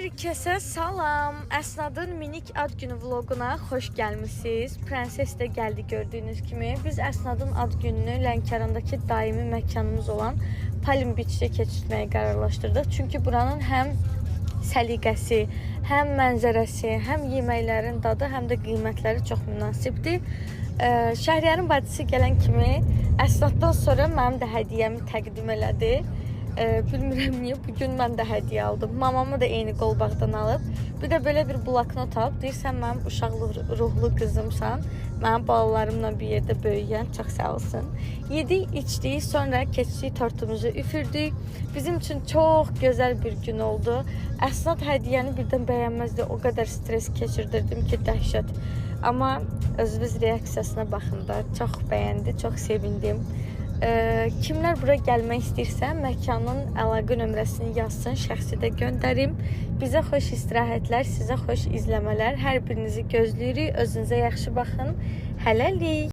Hər kəsə salam. Əsnadın minik ad günü vloquna xoş gəlmisiniz. Prenses də gəldi gördüyünüz kimi. Biz Əsnadın ad gününü Lənkərandakı daimi məkanımız olan Palm Beach-də keçirməyə qərarlaşdırdıq. Çünki buranın həm səliqəsi, həm mənzərəsi, həm yeməklərin dadı, həm də qiymətləri çox münasibdir. Şəhriyarın bacısı gələn kimi Əsnaddan sonra mənim də hədiyyəmi təqdim elədi. Bilmirəm niyə bugün mən də hədiyyə aldım. Mamamı da eyni qolbaqdan alıb. Bir də belə bir bloknot alıb. Deyirsən mənim uşaqlı ruhlu qızımsan. Mənim balalarımla bir yerdə böyüyən. Çox sağ olsun. Yedik, içdik, sonra keçdik tortumuzu üfürdük. Bizim üçün çox gözəl bir gün oldu. Əsnad hədiyyəni birdən bəyənməzdi. O qədər stres keçirdirdim ki, dəhşət. Amma özünüz reaksiyasına baxın da. Çox bəyəndi, çox sevindim. Kimlər bura gəlmək istəyirsə, məkanın əlaqə nömrəsini yazsın, şəxsi də göndərim. Bizə xoş istirahətlər, sizə xoş izləmələr. Hər birinizi gözləyirik. Özünüzə yaxşı baxın. Hələlik.